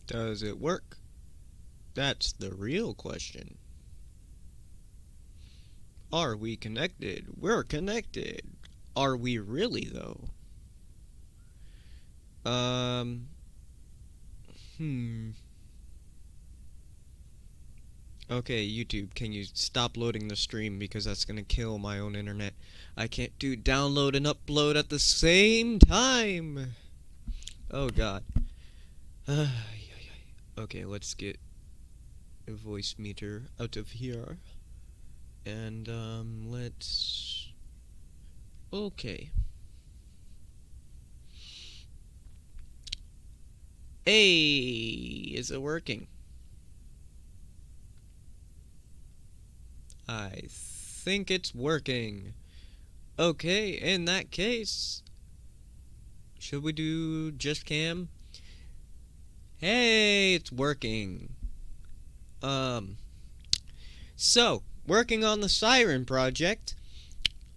Does it work? That's the real question. Are we connected? We're connected. Are we really, though? Um, hmm. Okay, YouTube, can you stop loading the stream because that's gonna kill my own internet. I can't do download and upload at the same time. Oh god. Okay, let's get a voice meter out of here. And let's okay. Hey, is it working? I think it's working. Okay, in that case, should we do just cam? Hey, it's working. So, working on the Siren project.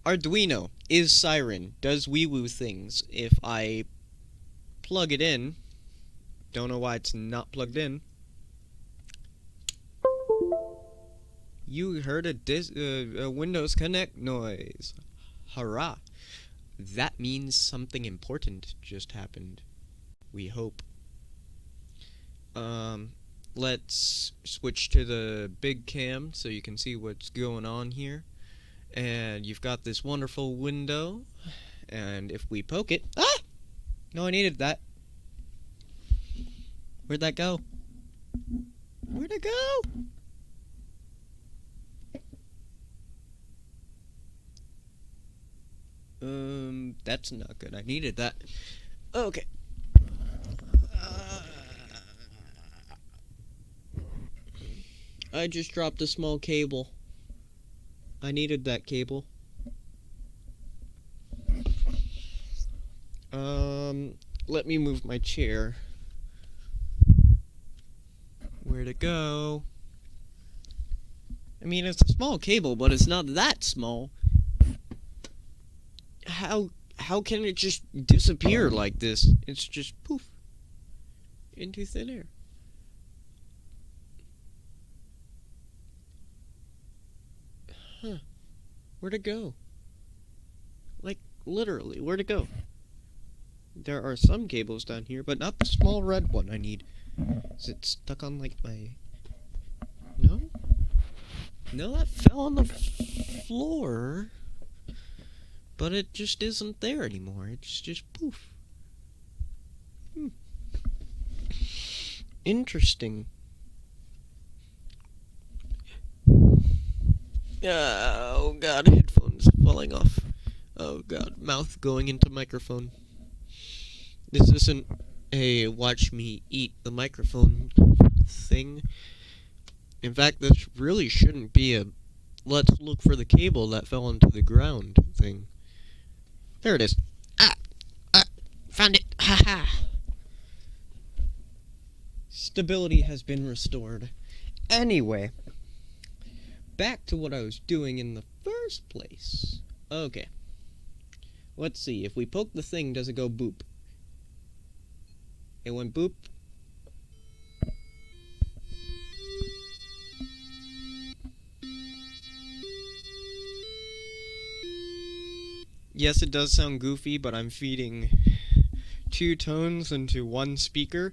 Arduino is Siren, does wee-woo things. If I plug it in, don't know why it's not plugged in. You heard a Windows Connect noise. Hurrah. That means something important just happened. We hope. Let's switch to the big cam so you can see what's going on here. And you've got this wonderful window. And if we poke it... Ah! No, I needed that. Where'd that go? Where'd it go? That's not good. I needed that. Okay. I just dropped a small cable. I needed that cable. Let me move my chair. Where'd it go? I mean, it's a small cable, but it's not that small. How can it just disappear like this? It's just poof into thin air. Huh. Where'd it go? Like, literally, where'd it go? There are some cables down here, but not the small red one I need. Is it stuck on, like, my... No? No, that fell on the floor. But it just isn't there anymore. It's just poof. Interesting. Oh god, headphones falling off. Oh god, mouth going into microphone. This isn't a watch me eat the microphone thing. In fact, this really shouldn't be a let's look for the cable that fell into the ground thing. There it is. Found it. Haha. Stability has been restored. Anyway, back to what I was doing in the first place. Okay. Let's see. If we poke the thing, does it go boop? It went boop. Yes, it does sound goofy, but I'm feeding 2 tones into 1 speaker,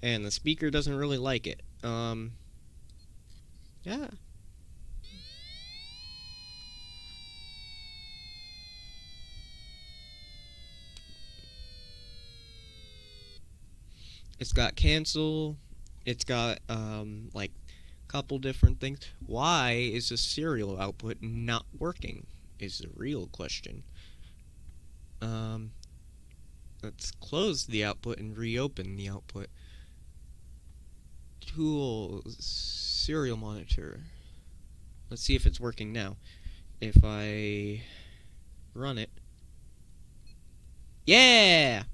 and the speaker doesn't really like it. Yeah. It's got cancel, it's got, like, couple different things. Why is the serial output not working, is the real question. Let's close the output and reopen the output. Tools, serial monitor. Let's see if it's working now. If I run it. Yeah!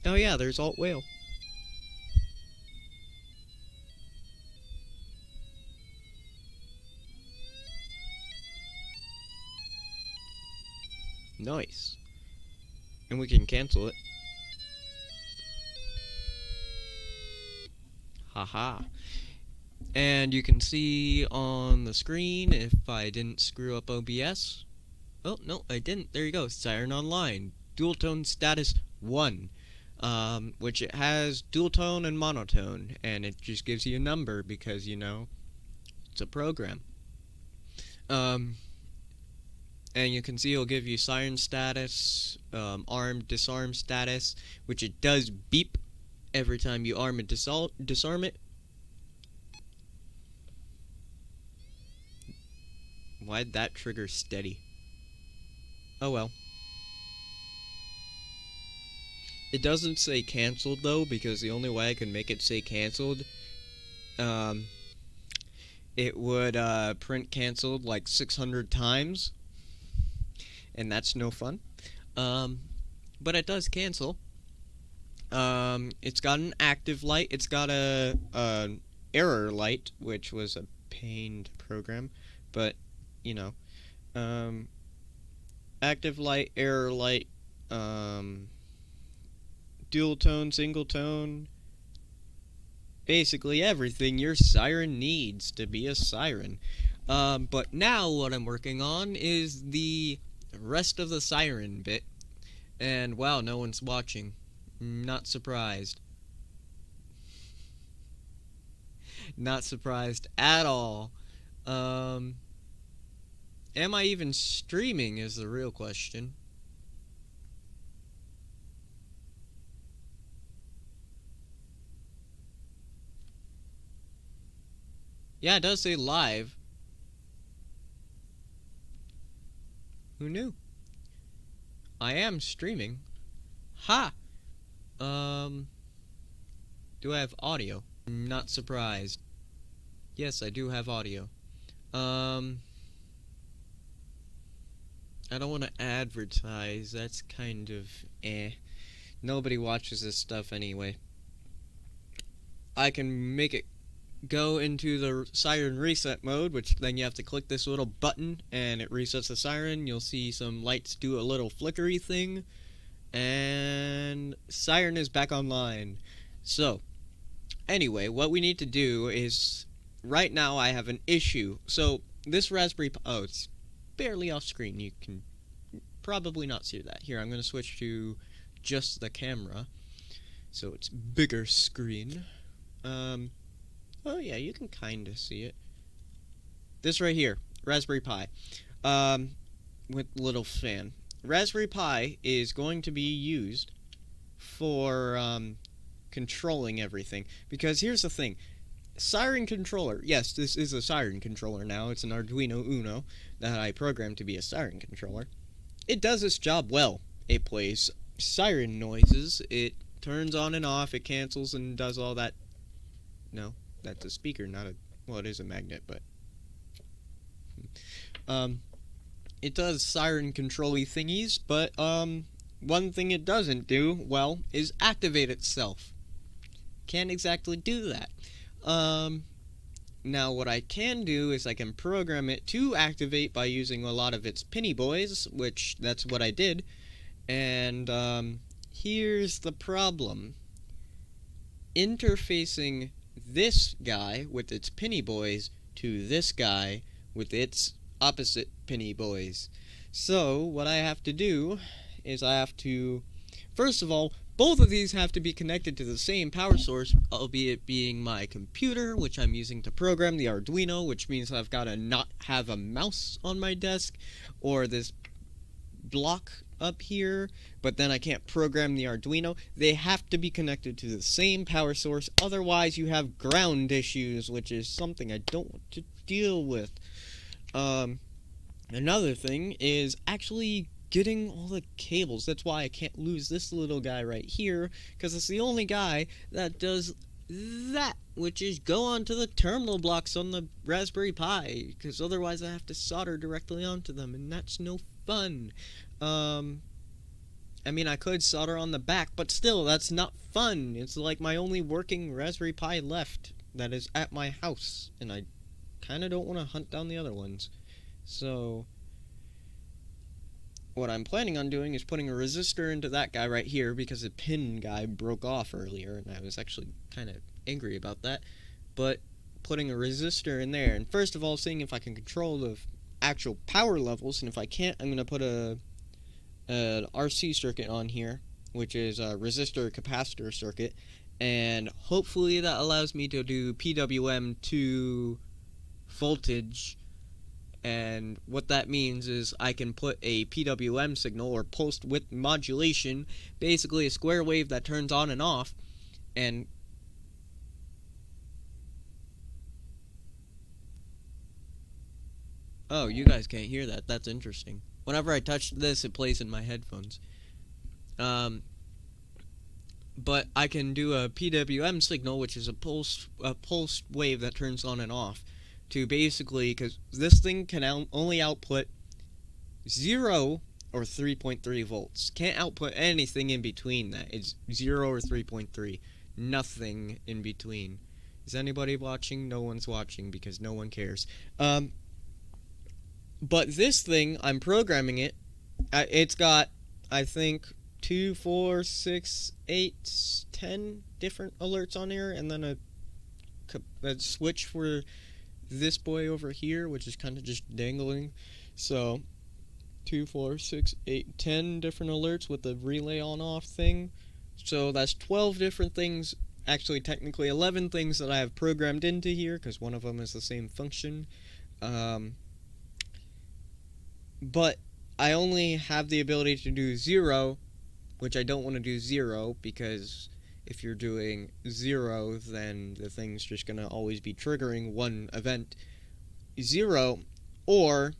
Oh yeah, there's Alt Whale. Nice. And we can cancel it. Haha. And you can see on the screen if I didn't screw up OBS. Oh, no, I didn't. There you go. Siren Online. Dual tone status 1. Which it has dual tone and monotone. And it just gives you a number because, you know, it's a program. And you can see it'll give you siren status, arm, disarm status, which it does beep every time you arm and disarm it. Why'd that trigger steady? Oh well. It doesn't say canceled though, because the only way I can make it say canceled, it would print canceled like 600 times, and that's no fun. But it does cancel. It's got an active light. It's got a error light, which was a pain to program, but you know, active light, error light, dual tone, single tone, basically everything your siren needs to be a siren. But now what I'm working on is the rest of the siren bit, and wow, no one's watching. Not surprised. Not surprised at all. Am I even streaming is the real question. Yeah, it does say live. Who knew? I am streaming. Ha! Do I have audio? Not surprised. Yes, I do have audio. I don't want to advertise. That's kind of Nobody watches this stuff anyway. I can make it go into the siren reset mode, which then you have to click this little button and it resets the siren. You'll see some lights do a little flickery thing, and siren is back online. So anyway, what we need to do is, right now I have an issue. So this Raspberry Pi, oh, it's barely off screen. You can probably not see that. Here, I'm going to switch to just the camera, so it's bigger screen. Oh yeah, you can kind of see it. This right here, Raspberry Pi, with little fan. Raspberry Pi is going to be used for controlling everything, because here's the thing. Siren controller, yes, this is a Siren controller now. It's an Arduino Uno that I programmed to be a Siren controller. It does its job well. It plays siren noises, it turns on and off, it cancels and does all that. No, that's a speaker, not a, well, it is a magnet, but it does siren control-y thingies, but one thing it doesn't do well is activate itself. Can't exactly do that. Now what I can do is I can program it to activate by using a lot of its pinny boys, which that's what I did. And here's the problem. Interfacing this guy with its pinny boys to this guy with its opposite pinny boys. So what I have to do is I have to, first of all, both of these have to be connected to the same power source, albeit being my computer, which I'm using to program the Arduino, which means I've got to not have a mouse on my desk, or this block up here, but then I can't program the Arduino. They have to be connected to the same power source, otherwise you have ground issues, which is something I don't want to deal with. Another thing is actually getting all the cables. That's why I can't lose this little guy right here, because it's the only guy that does that, which is go onto the terminal blocks on the Raspberry Pi, because otherwise I have to solder directly onto them, and that's no fun. I mean, I could solder on the back, but still, that's not fun. It's like my only working Raspberry Pi left that is at my house, and I kind of don't want to hunt down the other ones. So what I'm planning on doing is putting a resistor into that guy right here, because the pin guy broke off earlier, and I was actually kind of angry about that. But putting a resistor in there, and first of all, seeing if I can control the actual power levels, and if I can't, I'm gonna put an RC circuit on here, which is a resistor capacitor circuit, and hopefully that allows me to do PWM to voltage. And what that means is I can put a PWM signal, or pulse width modulation, basically a square wave that turns on and off, and oh, you guys can't hear that. That's interesting. Whenever I touch this, it plays in my headphones. Um, but I can do a PWM signal, which is a pulse wave that turns on and off, to basically, because this thing can only output 0 or 3.3 volts. Can't output anything in between that. It's 0 or 3.3. Nothing in between. Is anybody watching? No one's watching because no one cares. But this thing, I'm programming it. It's got, I think, 2, 4, 6, 8, 10 different alerts on here, and then a switch for this boy over here, which is kind of just dangling. So 2, 4, 6, 8, 10 different alerts with the relay on-off thing. So that's 12 different things. Actually, technically 11 things that I have programmed into here, because one of them is the same function. But I only have the ability to do 0, which I don't want to do 0, because if you're doing 0, then the thing's just going to always be triggering one event. 0 or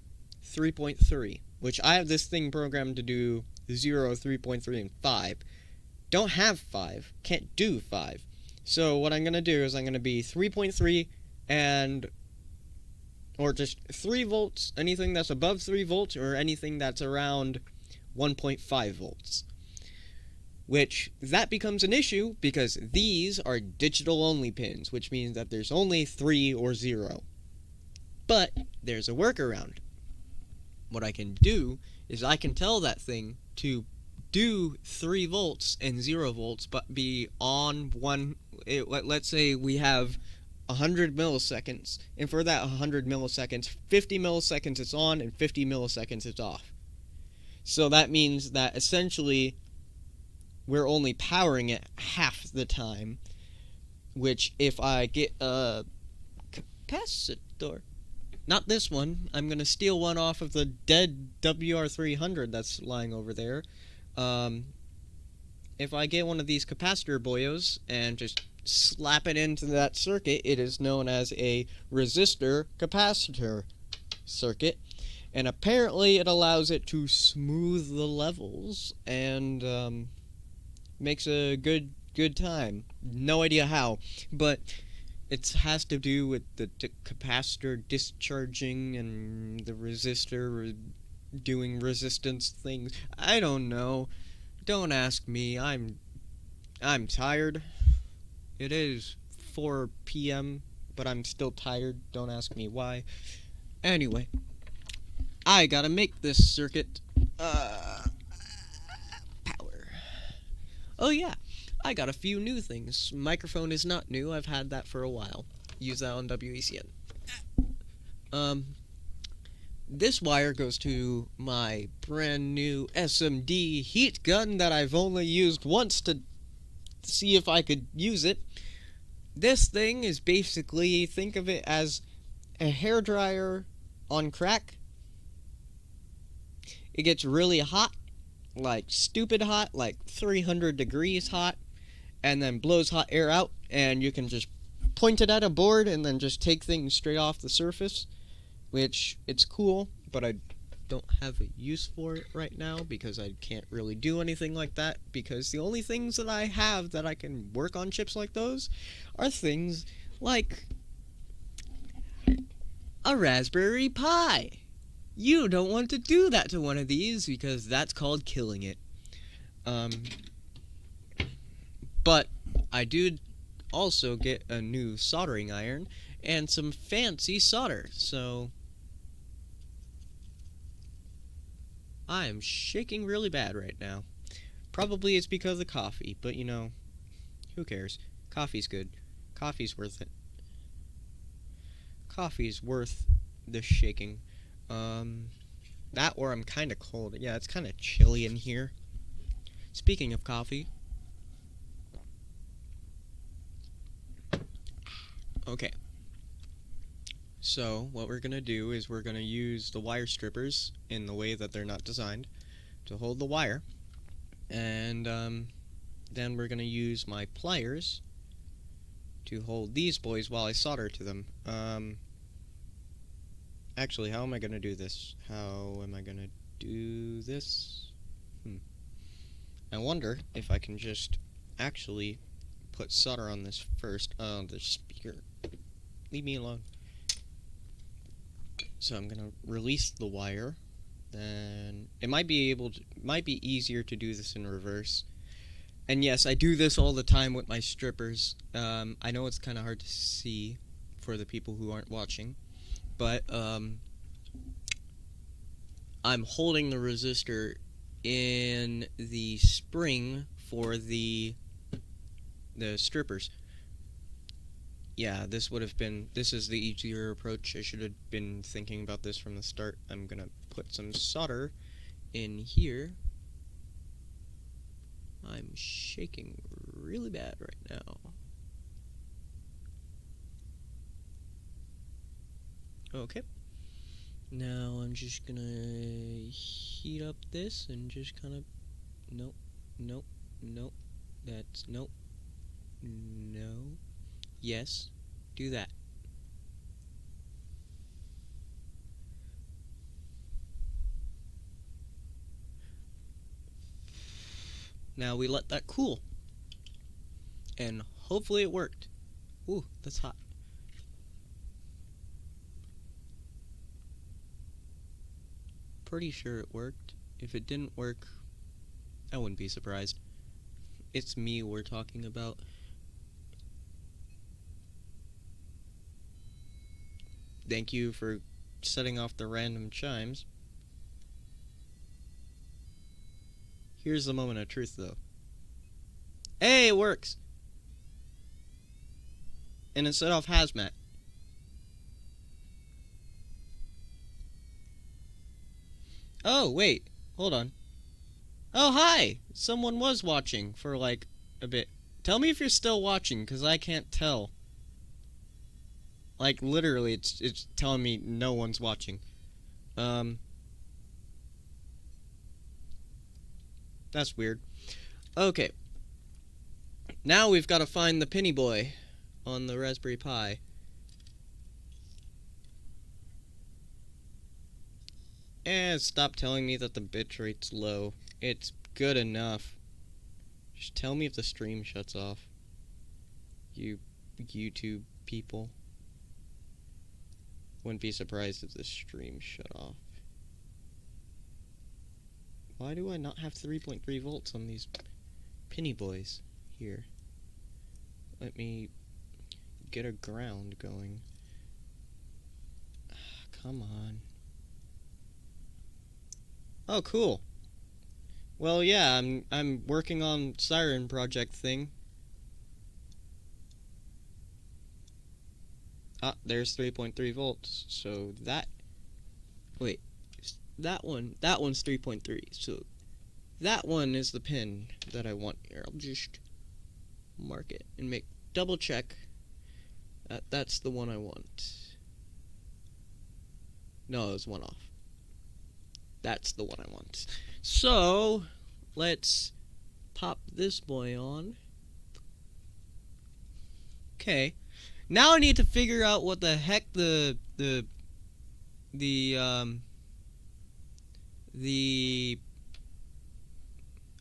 3.3, which I have this thing programmed to do 0, 3.3, and 5. Don't have 5. Can't do 5. So what I'm going to do is I'm going to be 3.3 or just 3 volts, anything that's above 3 volts, or anything that's around 1.5 volts. Which, that becomes an issue, because these are digital-only pins, which means that there's only 3 or 0. But, there's a workaround. What I can do is I can tell that thing to do 3 volts and 0 volts, but be on one. Let's say we have 100 milliseconds, and for that 100 milliseconds, 50 milliseconds it's on and 50 milliseconds it's off. So that means that essentially we're only powering it half the time, which if I get a capacitor, not this one, I'm going to steal one off of the dead WR300 that's lying over there. If I get one of these capacitor boyos and just slap it into that circuit, it is known as a resistor capacitor circuit, and apparently it allows it to smooth the levels and makes a good time. No idea how, but it has to do with the capacitor discharging and the resistor doing resistance things. I don't know. Don't ask me. I'm tired. It is 4 p.m., but I'm still tired. Don't ask me why. Anyway, I gotta make this circuit power. Oh yeah, I got a few new things. Microphone is not new. I've had that for a while. Use that on WECN. This wire goes to my brand new SMD heat gun that I've only used once to see if I could use it. This thing is basically, think of it as a hairdryer on crack. It gets really hot, like stupid hot, like 300 degrees hot, and then blows hot air out, and you can just point it at a board and then just take things straight off the surface, which it's cool, but I don't have a use for it right now because I can't really do anything like that, because the only things that I have that I can work on chips like those are things like a Raspberry Pi. You don't want to do that to one of these because that's called killing it. But I do also get a new soldering iron and some fancy solder, so I am shaking really bad right now. Probably it's because of coffee, but you know, who cares? Coffee's good. Coffee's worth it. Coffee's worth the shaking. That or I'm kind of cold. Yeah, it's kind of chilly in here. Speaking of coffee. Okay. So, what we're going to do is we're going to use the wire strippers in the way that they're not designed to hold the wire. And then we're going to use my pliers to hold these boys while I solder to them. Actually, how am I going to do this? How am I going to do this? I wonder if I can just actually put solder on this first. Oh, the speaker. Leave me alone. So I'm going to release the wire. Then it might be easier to do this in reverse. And yes, I do this all the time with my strippers. I know it's kind of hard to see for the people who aren't watching, but I'm holding the resistor in the spring for the strippers. Yeah, this is the easier approach. I should have been thinking about this from the start. I'm gonna put some solder in here. I'm shaking really bad right now. Okay. Now I'm just gonna heat up this and just kind of, nope, that's, nope, no, yes, do that. Now we let that cool, and hopefully it worked. Ooh, that's hot. Pretty sure it worked. If it didn't work, I wouldn't be surprised. It's me we're talking about. Thank you for setting off the random chimes. Here's the moment of truth, though. Hey, it works! And it set off hazmat. Oh, wait. Hold on. Oh, hi! Someone was watching for, like, a bit. Tell me if you're still watching, because I can't tell. Like, literally, it's telling me no one's watching. That's weird. Okay. Now we've got to find the Penny Boy on the Raspberry Pi. And stop telling me that the bitrate's low. It's good enough. Just tell me if the stream shuts off. You YouTube people. Wouldn't be surprised if the stream shut off. Why do I not have 3.3 volts on these Penny Boys here? Let me get a ground going. Come on. Oh, cool. Well, yeah, I'm working on Siren project thing. Ah, there's 3.3 volts. So that, wait, that one's 3.3. So that one is the pin that I want here. I'll just mark it and double check that that's the one I want. No, it's one off. That's the one I want. So let's pop this boy on. Okay. Now I need to figure out what the heck the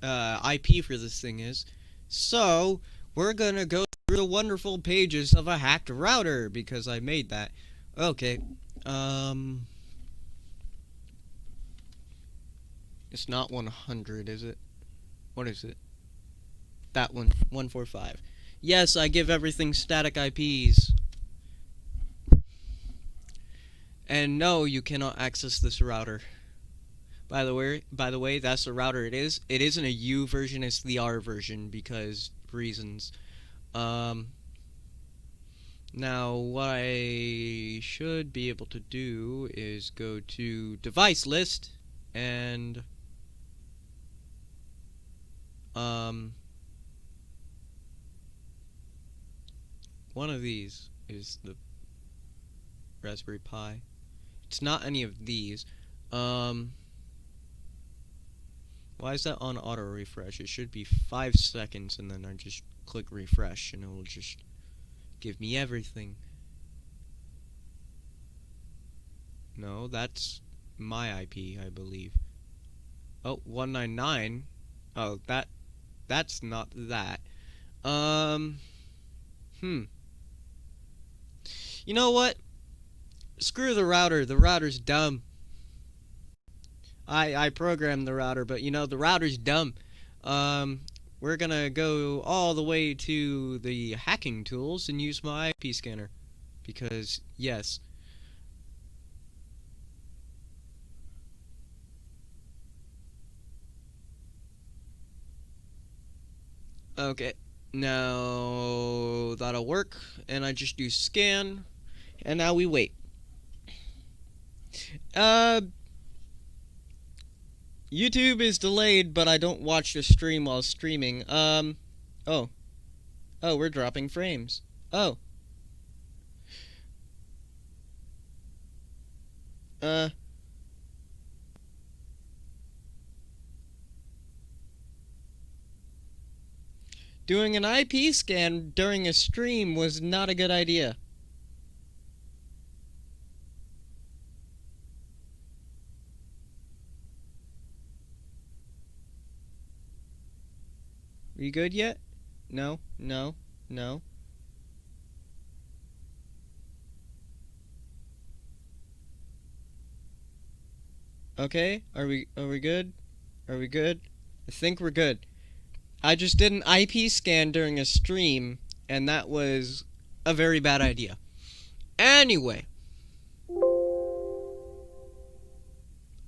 IP for this thing is. So we're gonna go through the wonderful pages of a hacked router because I made that. Okay. It's not 100, is it? What is it? That one, 145. Yes, I give everything static IPs. And no, you cannot access this router. By the way, that's the router it is. It isn't a U version, it's the R version because reasons. Now, what I should be able to do is go to device list and one of these is the Raspberry Pi. It's not any of these. Why is that on auto refresh? It should be 5 seconds and then I just click refresh and it will just give me everything. No, that's my IP, I believe. Oh, 199. Oh, that's not that. You know what? Screw the router. The router's dumb. I programmed the router, but you know, the router's dumb. We're gonna go all the way to the hacking tools and use my IP scanner. Because, yes. Okay. Now, that'll work. And I just do scan. And now we wait. YouTube is delayed, but I don't watch the stream while streaming. Oh. Oh, we're dropping frames. Oh. Doing an IP scan during a stream was not a good idea. Are you good yet? No, no, no. Okay, are we good? Are we good? I think we're good. I just did an IP scan during a stream, and that was a very bad idea. Anyway.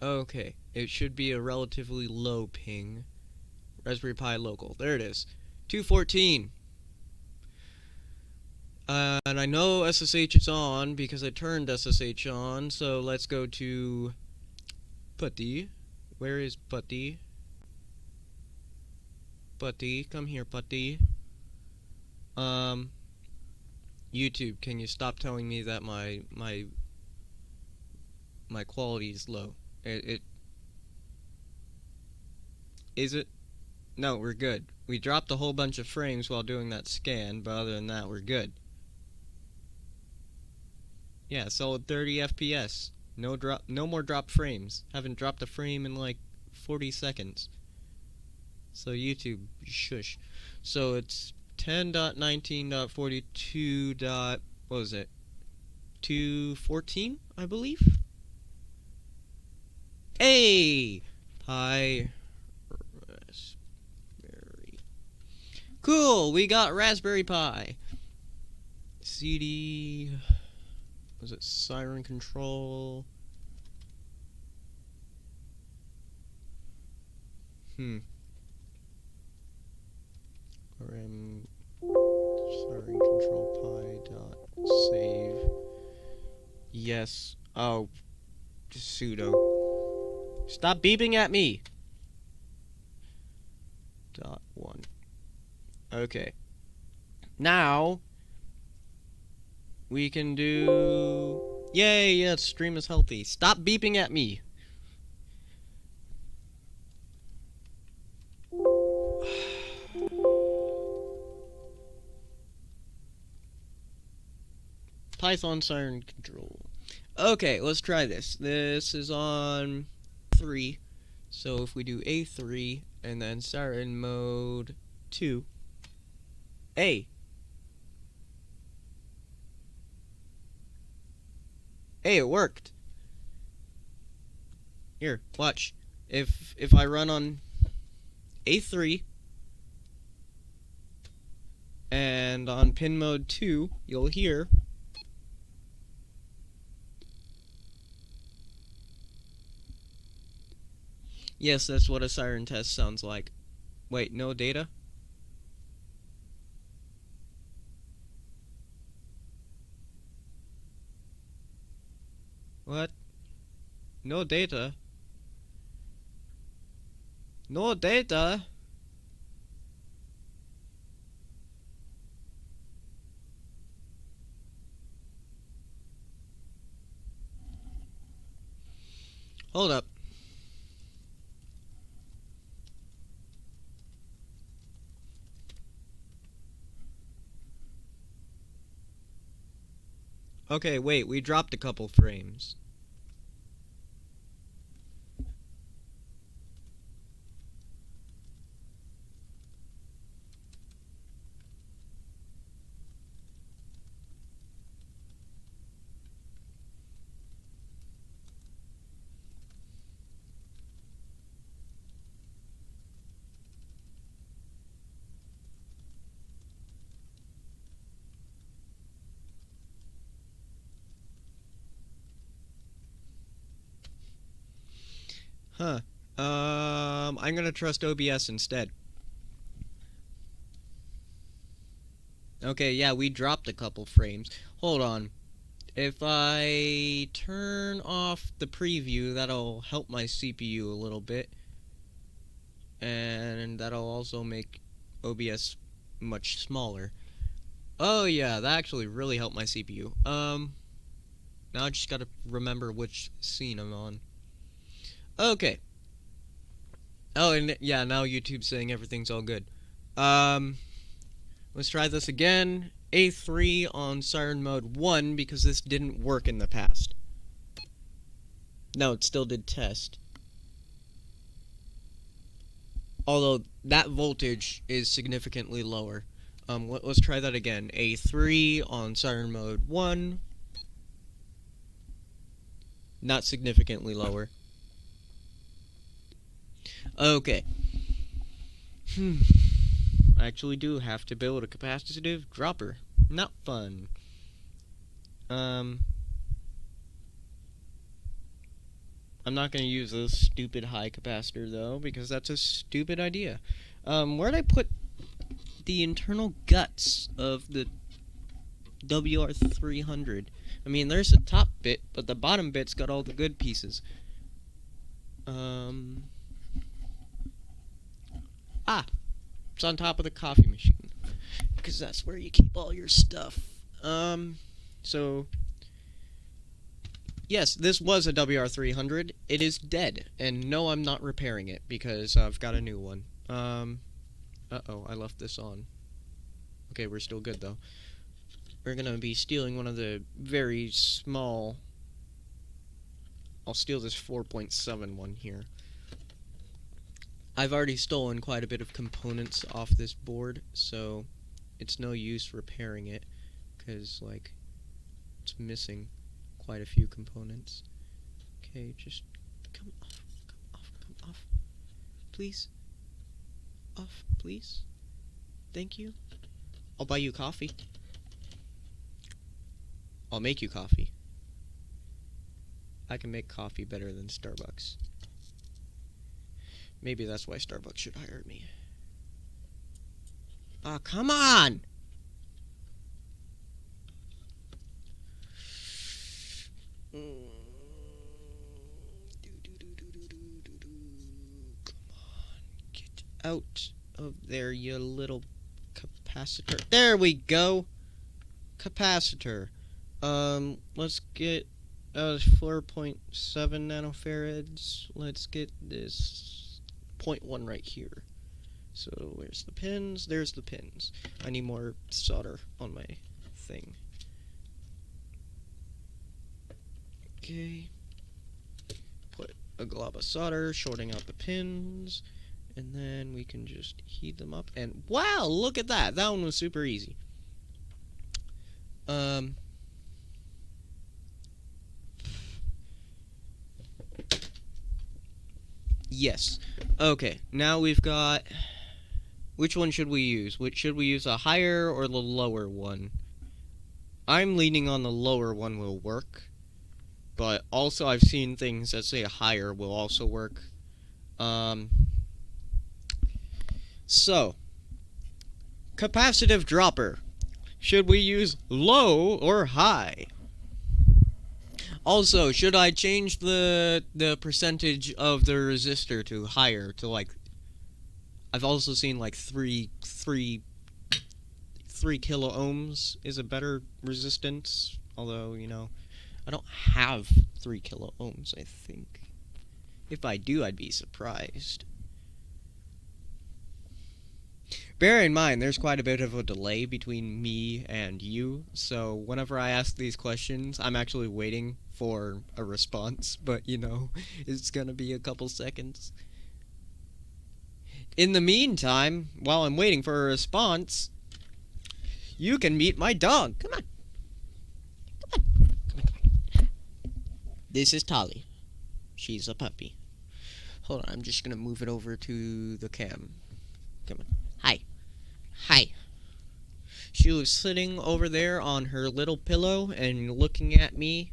Okay, it should be a relatively low ping. Raspberry Pi local. There it is. 214. And I know SSH is on because I turned SSH on, so let's go to Putty. Where is Putty? Putty, come here, Putty. YouTube, can you stop telling me that my quality is low? Is it? No, we're good. We dropped a whole bunch of frames while doing that scan, but other than that, we're good. Yeah, solid 30 FPS. No more drop frames. Haven't dropped a frame in like 40 seconds. So YouTube, shush. So it's 10.19.42. What was it? 214, I believe. Hey, Pi Raspberry. Cool. We got Raspberry Pi. CD. Was it Siren control? RM Siren control pi dot save. Yes. Oh, sudo. Stop beeping at me. .1. Okay. Now we can do. Yay! Yeah, stream is healthy. Stop beeping at me. Python Siren control. Okay, let's try this. This is on 3. So if we do A3 and then Siren mode 2. A. Hey, it worked. Here, watch. If I run on A3 and on pin mode 2, you'll hear. Yes, that's what a siren test sounds like. Wait, no data? No data. No data. Hold up. Okay, wait, we dropped a couple frames. Huh. I'm gonna trust OBS instead. Okay, yeah, we dropped a couple frames. Hold on. If I turn off the preview, that'll help my CPU a little bit. And that'll also make OBS much smaller. Oh yeah, that actually really helped my CPU. Now I just gotta remember which scene I'm on. Okay. Oh, and yeah, now YouTube's saying everything's all good. Let's try this again. A3 on Siren mode 1 because this didn't work in the past. No, it still did test. Although that voltage is significantly lower. Let's try that again. A3 on Siren mode 1. Not significantly lower. Okay. I actually do have to build a capacitive dropper. Not fun. I'm not going to use this stupid high capacitor, though, because that's a stupid idea. Where'd I put the internal guts of the WR300? I mean, there's the top bit, but the bottom bit's got all the good pieces. It's on top of the coffee machine, because that's where you keep all your stuff. So, yes, this was a WR300. It is dead, and no, I'm not repairing it, because I've got a new one. Uh-oh, I left this on. Okay, we're still good, though. We're gonna be stealing one of the very small... I'll steal this 4.7 one here. I've already stolen quite a bit of components off this board, so it's no use repairing it, because, like, it's missing quite a few components. Okay, just come off, come off. Please. Off, please. Thank you. I'll buy you coffee. I'll make you coffee. I can make coffee better than Starbucks. Maybe that's why Starbucks should hire me. Ah, come on! Come on, get out of there, you little capacitor. There we go! Capacitor. Let's get 4.7 nanofarads. Let's get this 0.1 right here. So where's the pins? There's the pins. I need more solder on my thing. Okay. Put a glob of solder, shorting out the pins, and then we can just heat them up. And wow, look at that! That one was super easy. Yes. Okay, now we've got... Which one should we use? Should we use a higher or the lower one? I'm leaning on the lower one will work. But also I've seen things that say a higher will also work. So, capacitive dropper. Should we use low or high? Also, should I change the percentage of the resistor to higher to like? I've also seen like three kilo ohms is a better resistance. Although I don't have 3 kilo ohms. I think if I do, I'd be surprised. Bear in mind, there's quite a bit of a delay between me and you, so whenever I ask these questions, I'm actually waiting for a response, but it's gonna be a couple seconds. In the meantime, while I'm waiting for a response, you can meet my dog. Come on. Come on. Come on, come on. This is Tolly. She's a puppy. Hold on, I'm just gonna move it over to the cam. Come on. Hi. Hi. She was sitting over there on her little pillow and looking at me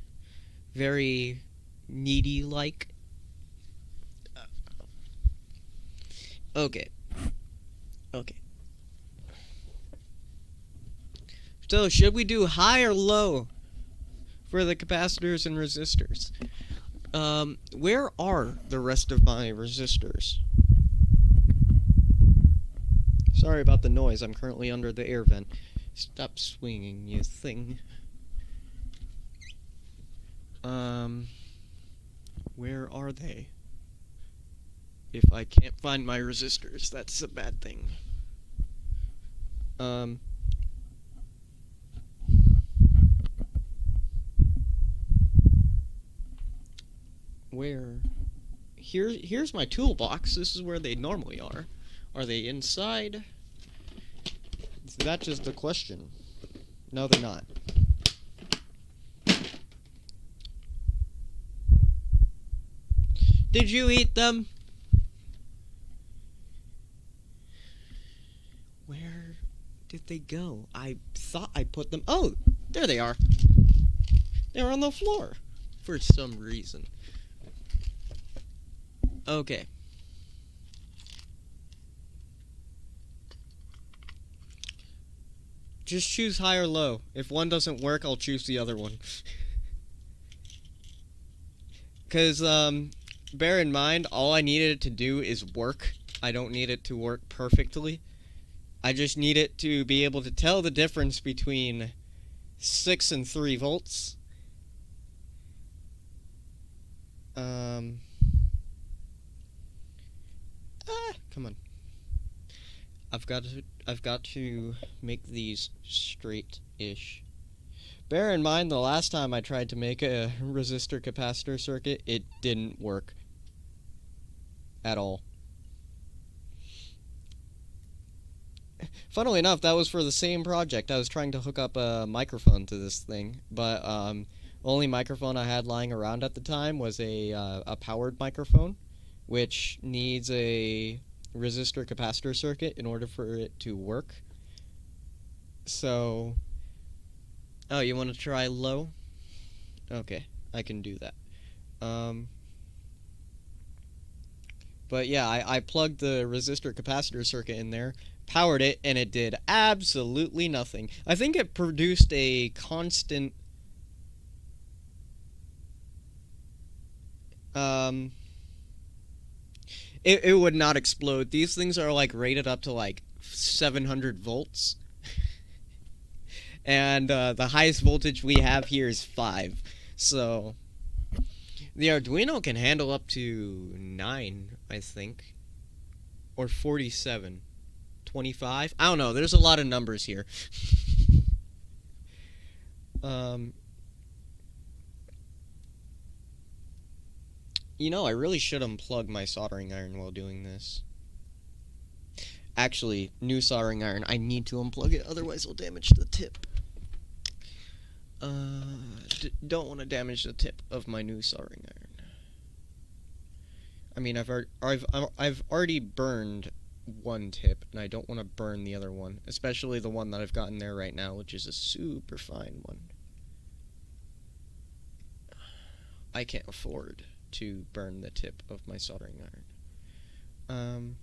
very needy-like. Okay. Okay. So, should we do high or low for the capacitors and resistors? Where are the rest of my resistors? Sorry about the noise, I'm currently under the air vent. Stop swinging, you thing. Where are they? If I can't find my resistors, that's a bad thing. Where? Here's my toolbox. This is where they normally are. Are they inside? That's just the question. No, they're not. Did you eat them? Where did they go? I thought I put them... Oh, there they are. They're on the floor for some reason. Okay. Just choose high or low. If one doesn't work, I'll choose the other one. Because, bear in mind, all I needed it to do is work. I don't need it to work perfectly. I just need it to be able to tell the difference between 6 and 3 volts. Come on. I've got to make these straight-ish. Bear in mind, the last time I tried to make a resistor-capacitor circuit, it didn't work. At all. Funnily enough, that was for the same project. I was trying to hook up a microphone to this thing, but only microphone I had lying around at the time was a powered microphone, which needs a resistor capacitor circuit in order for it to work. So, oh, you want to try low? Okay, I can do that. But yeah, I plugged the resistor capacitor circuit in there, powered it, and it did absolutely nothing. I think it produced a constant it would not explode. These things are like rated up to like 700 volts. And the highest voltage we have here is 5. So the Arduino can handle up to 9, I think. Or 47. 25? I don't know. There's a lot of numbers here. I really should unplug my soldering iron while doing this. Actually, new soldering iron. I need to unplug it, otherwise it'll damage the tip. Don't want to damage the tip of my new soldering iron. I mean, I've already burned one tip, and I don't want to burn the other one, especially the one that I've got in there right now, which is a super fine one. I can't afford to burn the tip of my soldering iron.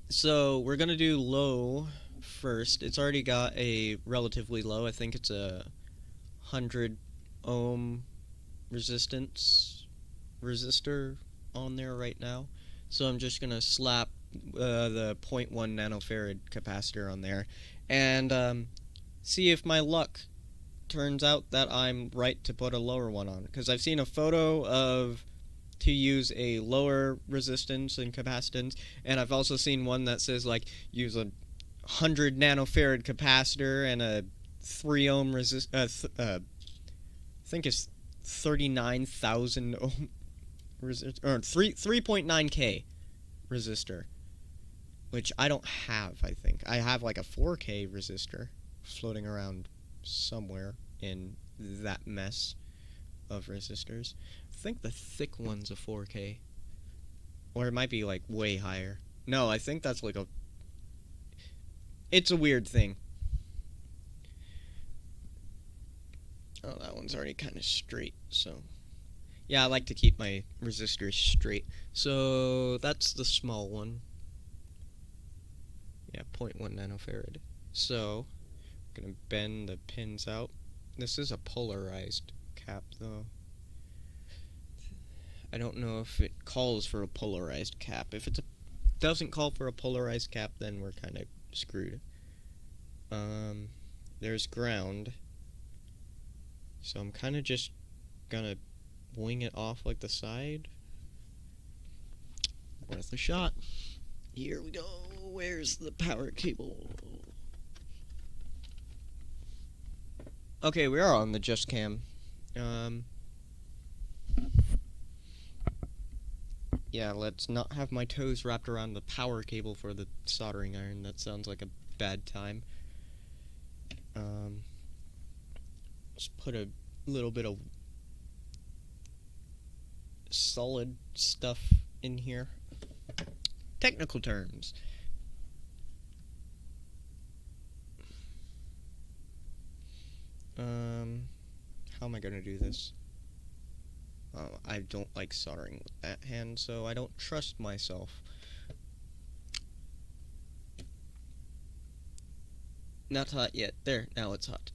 So we're gonna do low first. It's already got a relatively low, I think it's a 100 ohm resistor on there right now. So I'm just gonna slap the 0.1 nanofarad capacitor on there and see if my luck turns out that I'm right to put a lower one on. Because I've seen a photo of to use a lower resistance and capacitance, and I've also seen one that says like use a 100 nanofarad capacitor and a 3 ohm I think it's 39,000 ohm resistor, or 3.9k resistor, which I don't have. I think I have like a 4k resistor floating around somewhere in that mess of resistors. I think the thick one's a 4k, or it might be like way higher. No, I think that's like it's a weird thing. Oh, that one's already kind of straight, so yeah, I like to keep my resistors straight. So that's the small one. Yeah, 0.1 nanofarad. So I'm gonna bend the pins out. This is a polarized cap, though. I don't know if it calls for a polarized cap. If it doesn't call for a polarized cap, then we're kind of screwed. There's ground. So I'm kind of just gonna wing it off like the side. Worth a shot. Here we go. Where's the power cable? Okay, we are on the Just Cam. Yeah, let's not have my toes wrapped around the power cable for the soldering iron. That sounds like a bad time. Let's put a little bit of solid stuff in here. Technical terms. How am I gonna do this? I don't like soldering with that hand, so I don't trust myself. Not hot yet. There, now it's hot.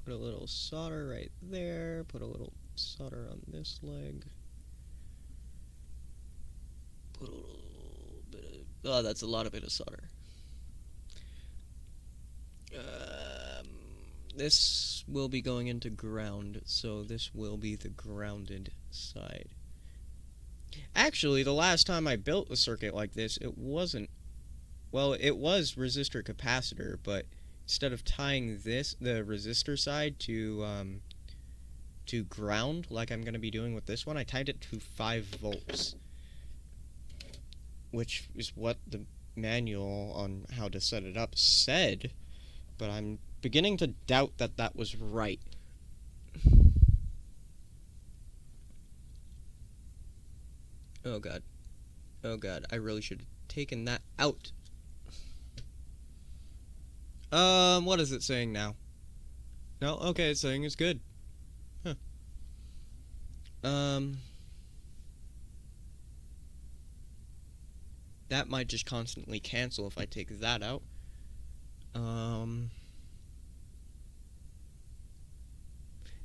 Put a little solder right there. Put a little solder on this leg. Put a little bit of... Oh, that's a lot of bit of solder. This will be going into ground, so this will be the grounded side. Actually, the last time I built a circuit like this, it wasn't... Well, it was resistor capacitor, but instead of tying this, the resistor side, to ground, like I'm going to be doing with this one, I tied it to 5 volts. Which is what the manual on how to set it up said, but I'm beginning to doubt that that was right. Oh god. Oh god, I really should have taken that out. What is it saying now? No? Okay, it's saying it's good. Huh. That might just constantly cancel if I take that out.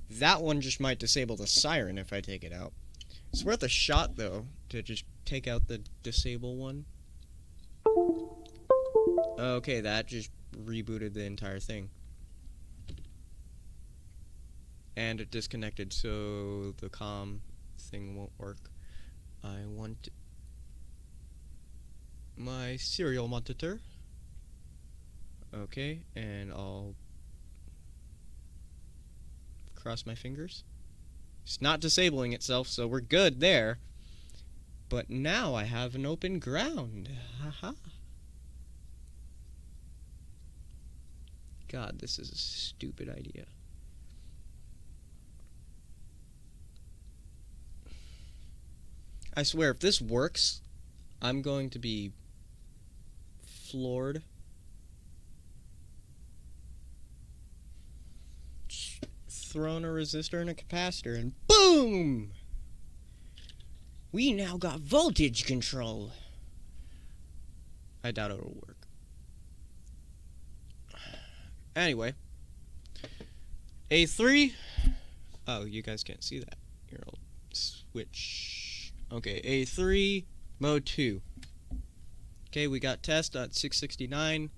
That one just might disable the siren if I take it out. It's worth a shot, though, to just take out the disable one. Okay, that just rebooted the entire thing. And it disconnected, so the comm thing won't work. I want my serial monitor. Okay, and I'll cross my fingers. It's not disabling itself, so we're good there. But now I have an open ground. Haha. God, this is a stupid idea. I swear, if this works, I'm going to be floored. Just thrown a resistor and a capacitor, and boom! We now got voltage control. I doubt it'll work. Anyway, A3. Oh, you guys can't see that. Here, I'll switch. Okay, A3, mode 2. Okay, we got test at 669,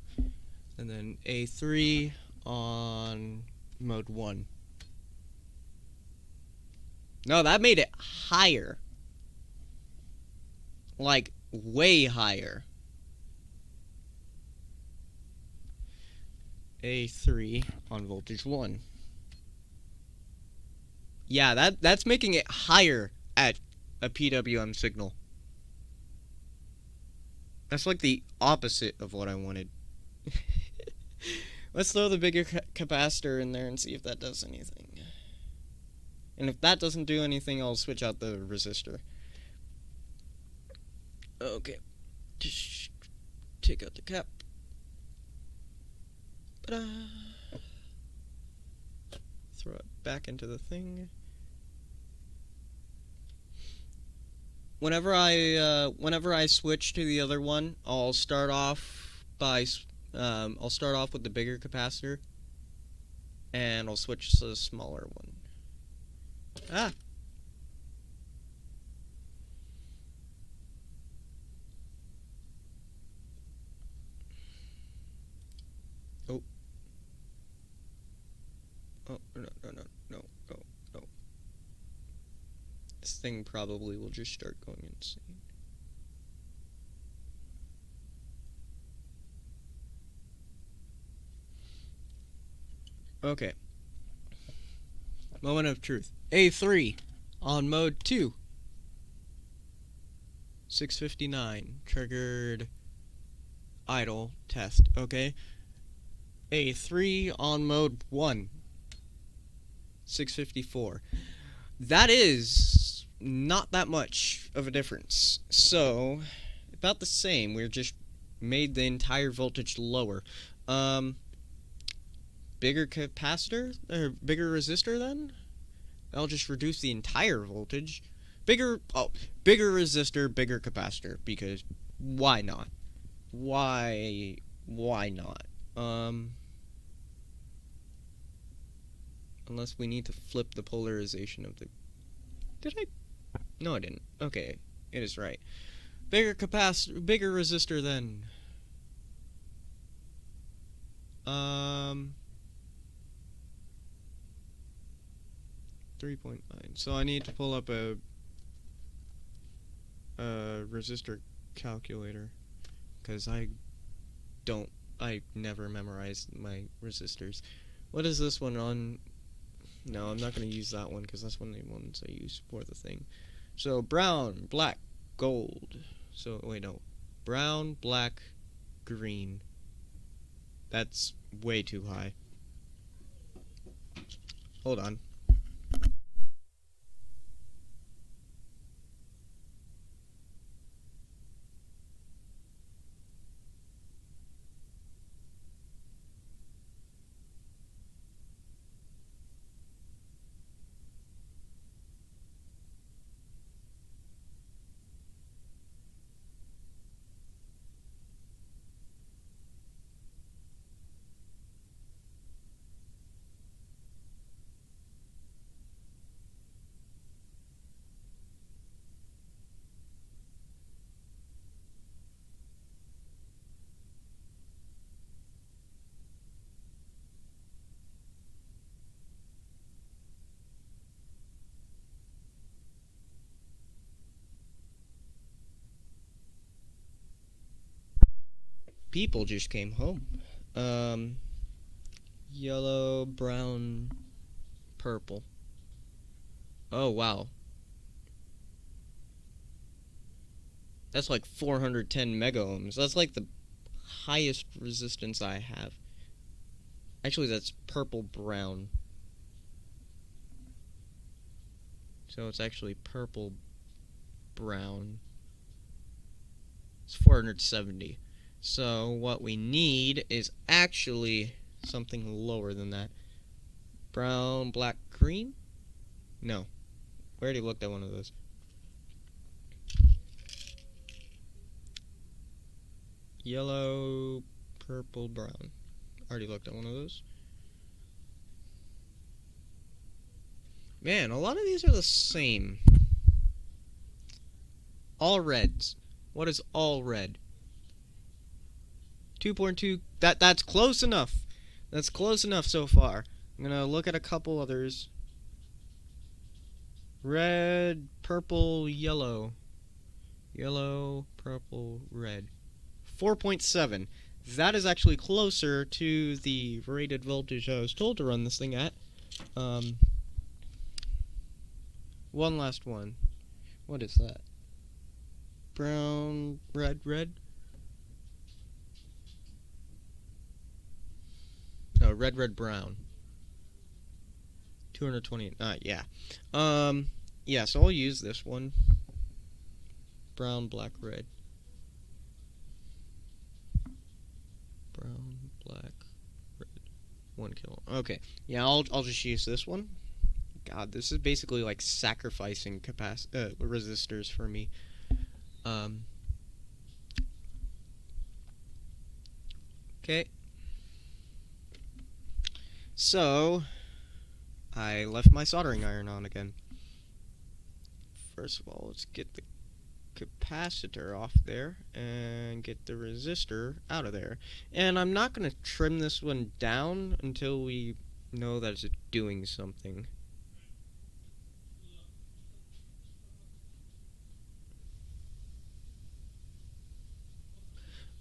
and then A3 on mode 1. No, that made it higher. Like, way higher. A3 on voltage 1. Yeah, that's making it higher at a PWM signal. That's like the opposite of what I wanted. Let's throw the bigger capacitor in there and see if that does anything. And if that doesn't do anything, I'll switch out the resistor. Okay. Just take out the cap. Ta-da! Throw it back into the thing. Whenever I switch to the other one, I'll start off with the bigger capacitor, and I'll switch to the smaller one. Ah. Oh. Oh, no. This thing probably will just start going insane. Okay. Moment of truth. A3 on mode 2. 659. Triggered idle test. Okay. A3 on mode 1. 654. That is not that much of a difference. So, about the same. We're just made the entire voltage lower. Bigger capacitor? Or bigger resistor then? That'll just reduce the entire voltage. Bigger resistor, bigger capacitor. Because why not? Why not? Unless we need to flip the polarization of the... Did I? No, I didn't. Okay, it is right. Bigger capacitor, bigger resistor then. 3.9. So I need to pull up a resistor calculator, because I never memorized my resistors. What is this one on? No, I'm not going to use that one, because that's one of the ones I use for the thing. So, brown, black, gold. So, wait, no. Brown, black, green. That's way too high. Hold on. People just came home. Yellow, brown, purple. Oh, wow. That's like 410 mega ohms. That's like the highest resistance I have. Actually, that's purple-brown. So it's actually purple-brown. It's 470. So what we need is actually something lower than that. Brown, black, green? No. We already looked at one of those. Yellow, purple, brown. Already looked at one of those. Man, a lot of these are the same. All reds. What is all red? 2.2. That's close enough. That's close enough so far. I'm gonna look at a couple others. Red, purple, yellow. Yellow, purple, red. 4.7. That is actually closer to the rated voltage I was told to run this thing at. One last one. What is that? Brown, red, red? No, red, red, brown. 220. Yeah. Yeah, so I'll use this one. Brown, black, red. Brown, black, red. 1 kilo. Okay. Yeah, I'll just use this one. God, this is basically like sacrificing resistors for me. Okay. So, I left my soldering iron on again. First of all, let's get the capacitor off there and get the resistor out of there. And I'm not going to trim this one down until we know that it's doing something.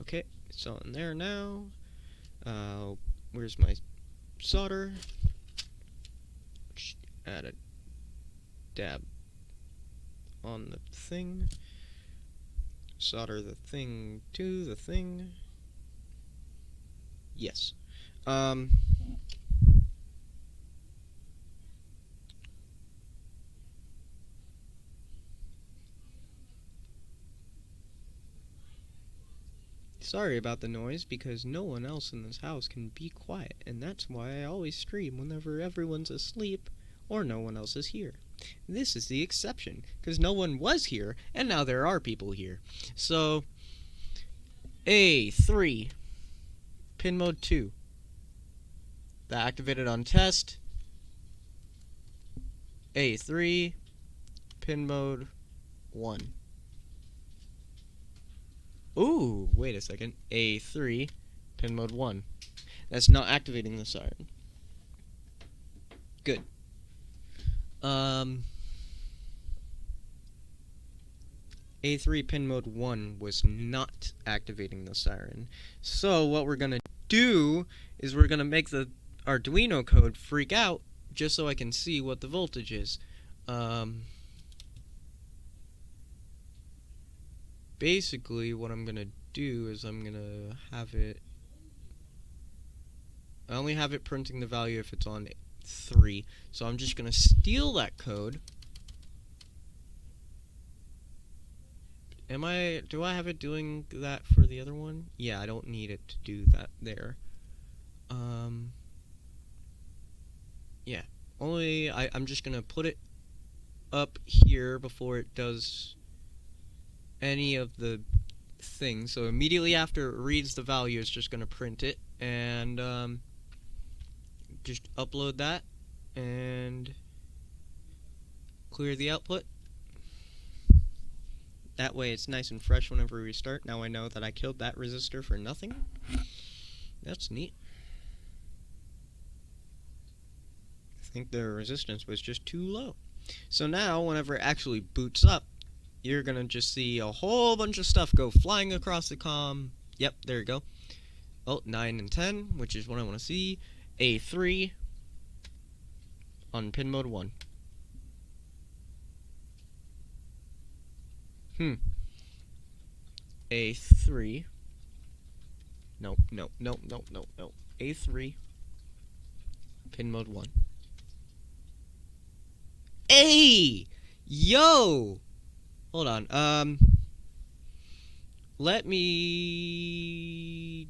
Okay, it's on there now. Where's my solder? Just add a dab on the thing. Solder the thing to the thing. Yes. Sorry about the noise, because no one else in this house can be quiet, and that's why I always stream whenever everyone's asleep or no one else is here. This is the exception, because no one was here, and now there are people here. So, A3, pin mode 2. That activated on test. A3, pin mode 1. Ooh, wait a second. A3, pin mode 1. That's not activating the siren. Good. A3 pin mode 1 was not activating the siren. So what we're gonna do is we're gonna make the Arduino code freak out just so I can see what the voltage is. Basically, what I'm gonna do is I'm gonna have it. I only have it printing the value if it's on 3. So I'm just gonna steal that code. Do I have it doing that for the other one? Yeah, I don't need it to do that there. Yeah. I'm just gonna put it up here before it does any of the things. So immediately after it reads the value, it's just gonna print it, and just upload that and clear the output. That way it's nice and fresh whenever we restart. Now I know that I killed that resistor for nothing. That's neat. I think the resistance was just too low. So now whenever it actually boots up, you're gonna just see a whole bunch of stuff go flying across the comm. Yep, there you go. Oh, 9 and 10, which is what I want to see. A3 on pin mode 1. A3. No. A3 pin mode 1. A! Yo! Hold on. Let me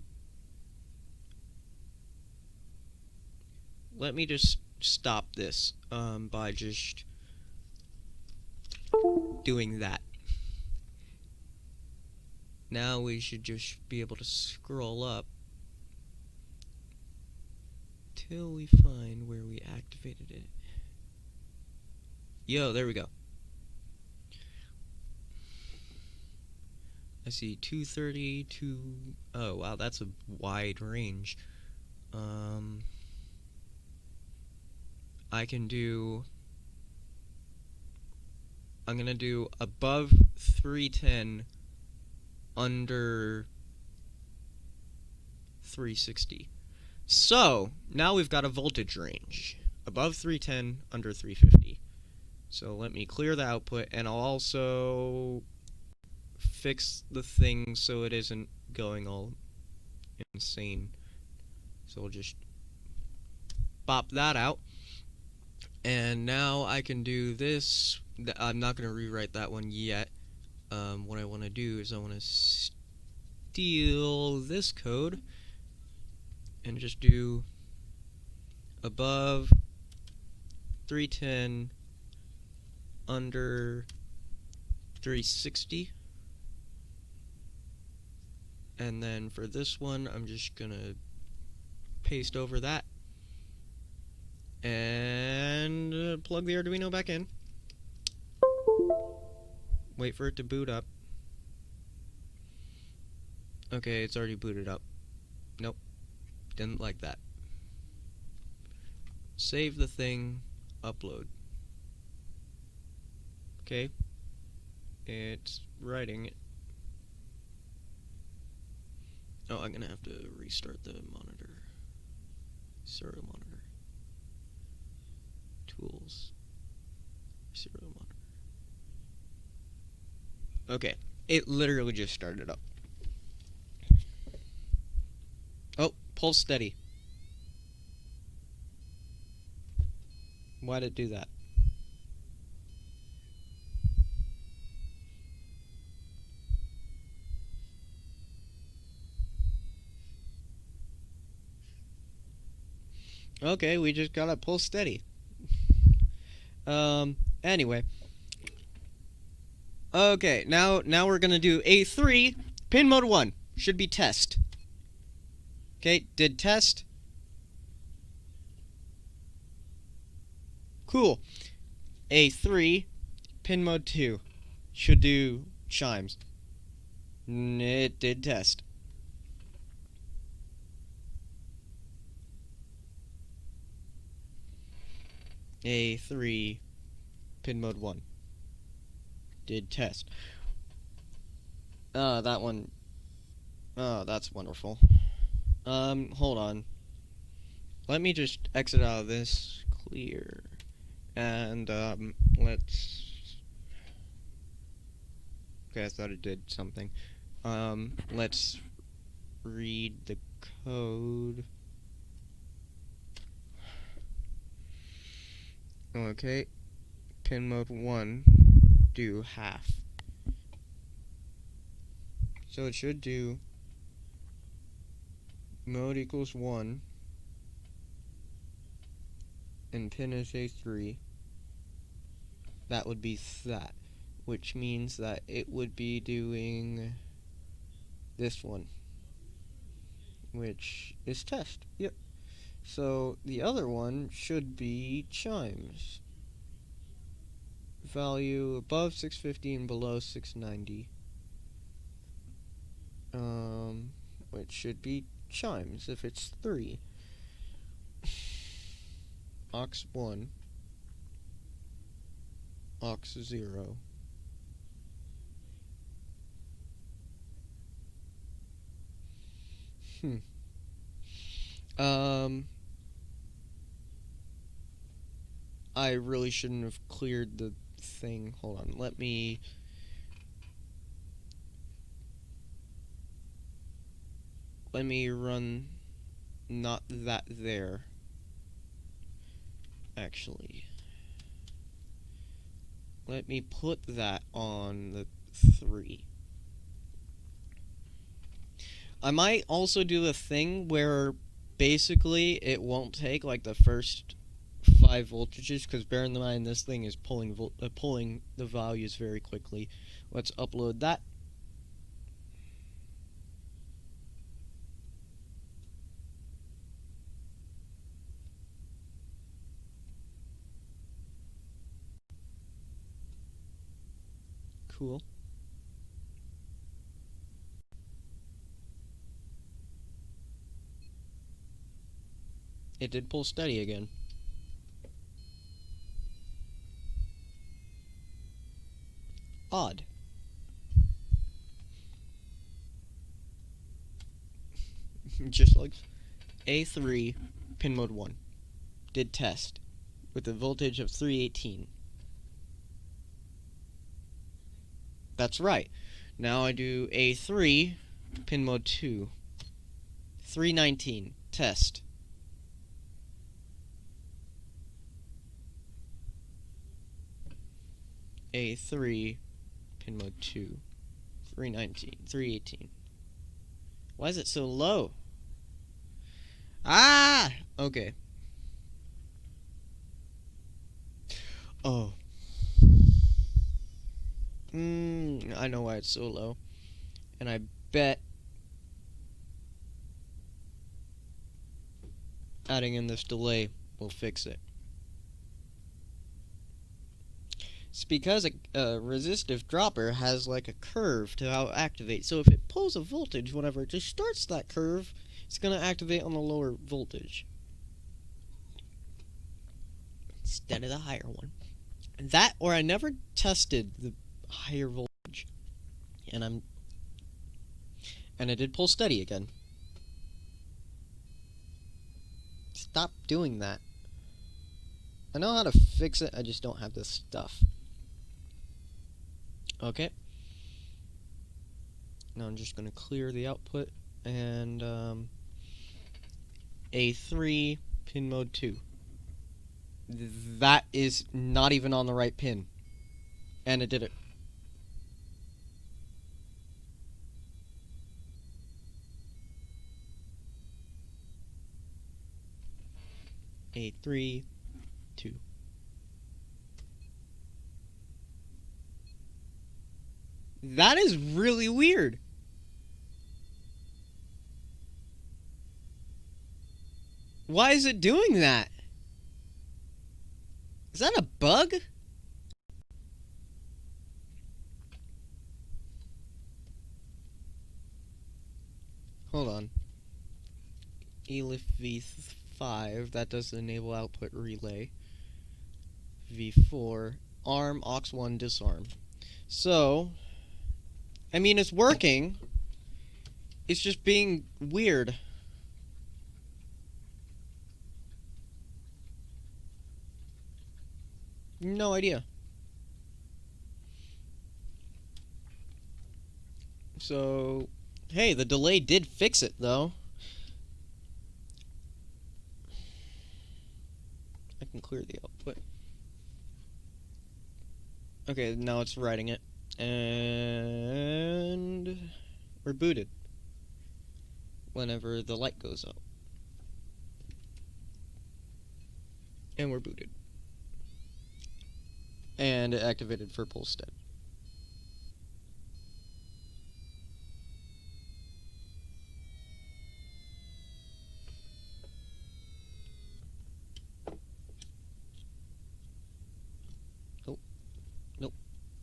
just stop this by just doing that. Now we should just be able to scroll up till we find where we activated it. Yo, there we go. I see 230 to... Oh, wow, that's a wide range. I can do... I'm gonna do above 310, under 360. So, now we've got a voltage range. Above 310, under 350. So let me clear the output, and I'll also fix the thing so it isn't going all insane. So we'll just pop that out. And now I can do this. I'm not going to rewrite that one yet. What I want to do is I want to steal this code and just do above 310, under 360. And then for this one, I'm just going to paste over that and plug the Arduino back in. Wait for it to boot up. Okay, it's already booted up. Nope, didn't like that. Save the thing, upload. Okay, it's writing it. Oh, I'm gonna have to restart the monitor. Serial monitor. Tools. Serial monitor. Okay, it literally just started up. Oh, pulse steady. Why'd it do that? Okay, we just got a pulse steady. Anyway. Okay, now we're gonna do A3, pin mode 1. Should be test. Okay, did test. Cool. A3, pin mode 2. Should do chimes. It did test. A3, pin mode 1. Did test. That one. Oh, that's wonderful. Hold on. Let me just exit out of this. Clear. And, let's... Okay, I thought it did something. Let's read the code. Okay. Pin mode 1. Do half. So it should do mode equals 1 and pin is A3. That would be that, which means that it would be doing this one, which is test. Yep. So the other one should be chimes. Value above 650 and below 690. Which should be chimes if it's 3. Aux 1. Aux 0. I really shouldn't have cleared the thing. Hold on, let me run not that there. Actually, let me put that on the 3. I might also do a thing where basically it won't take like the first 5 voltages, because bear in mind this thing is pulling the values very quickly. Let's upload that. Cool. It did pull steady again. Odd. Just like A3 pin mode 1 did test with a voltage of 318. That's right. Now I do A3 pin mode 2 319 test. A3 pin mode 2 319 318. Why is it so low? Ah! Okay. Oh. I know why it's so low. And I bet adding in this delay will fix it. It's because a resistive dropper has like a curve to how it activates. So if it pulls a voltage whenever it just starts that curve, it's going to activate on the lower voltage instead of the higher one. That, or I never tested the higher voltage, and it did pull steady again. Stop doing that. I know how to fix it, I just don't have this stuff. Okay. Now I'm just going to clear the output, and A3 pin mode 2. That is not even on the right pin. And it did it. A3, 2. That is really weird. Why is it doing that? Is that a bug? Hold on. elif v5, that does enable output relay. v4, arm, aux1, disarm. So, I mean, it's working. It's just being weird. No idea. So, hey, the delay did fix it, though. I can clear the output. Okay, now it's writing it. And we're booted whenever the light goes up. And we're booted. And it activated for pull steady. Nope. Nope.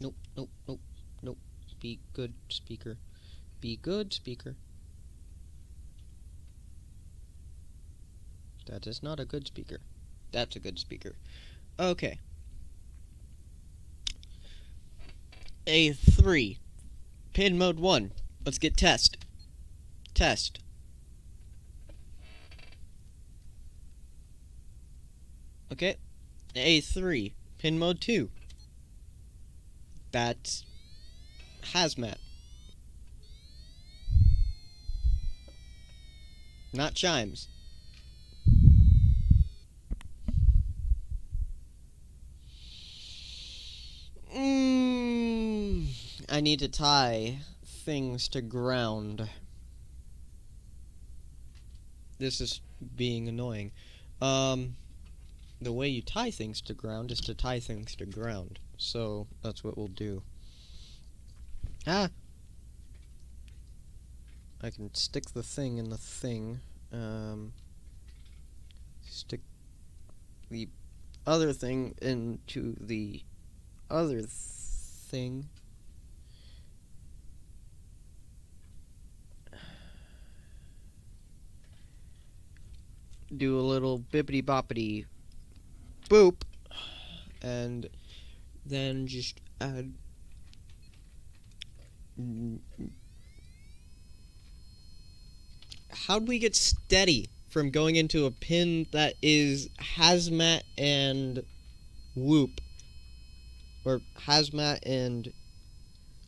Nope. Nope. Nope. Nope. Be good, speaker. Be good, speaker. That is not a good speaker. That's a good speaker. Okay. A3. Pin mode 1. Let's get test. Test. Okay. A3. Pin mode 2. That's hazmat. Not chimes. I need to tie things to ground. This is being annoying. The way you tie things to ground is to tie things to ground. So that's what we'll do. I can stick the thing in the thing. Stick the other thing into the other thing. do a little bippity boppity boop, and then just add how'd we get steady from going into a pin that is hazmat and whoop, or hazmat and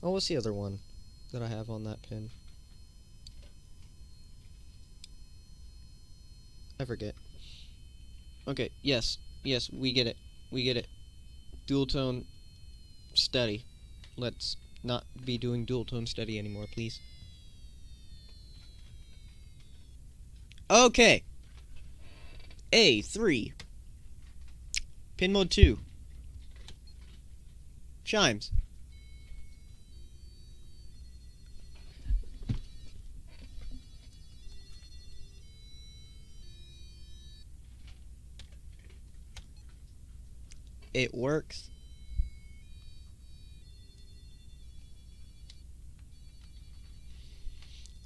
what's the other one that I have on that pin? I forget. Okay, yes, we get it. Dual tone steady. Let's not be doing dual tone steady anymore, please. Okay. A3. Pin mode 2. Chimes. It works.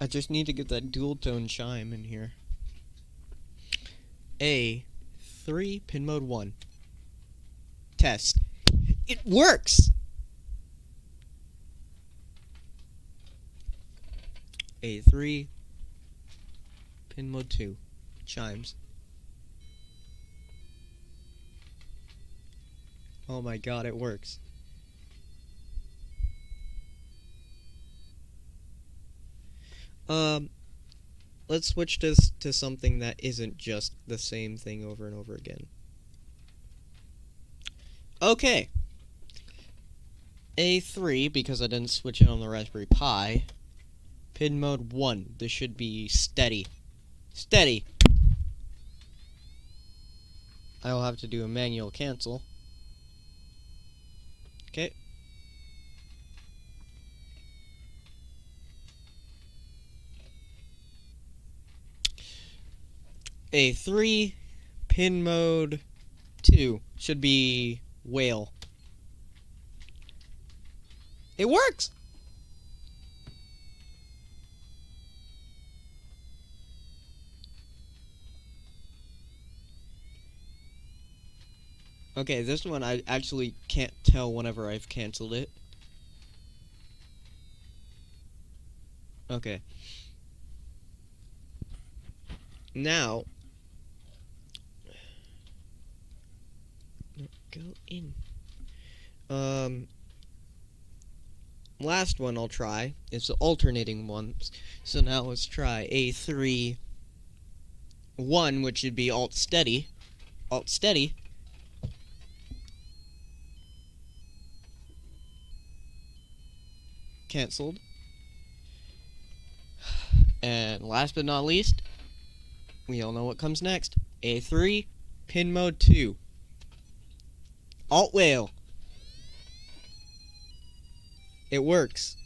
I just need to get that dual tone chime in here. A3, pin mode 1. Test. It works! A3, pin mode 2. Chimes. Oh my god, it works. Let's switch this to something that isn't just the same thing over and over again. Okay. A3, because I didn't switch it on the Raspberry Pi. Pin mode 1. This should be steady. Steady! I'll have to do a manual cancel. Okay. A3, pin mode 2, should be whale. It works! Okay, this one I actually can't tell whenever I've canceled it. Okay. Now, go in. Last one I'll try is the alternating ones. So now let's try A3 1, which should be alt steady. Alt steady. Cancelled. And last but not least, we all know what comes next. A3, pin mode 2. Alt whale. It works.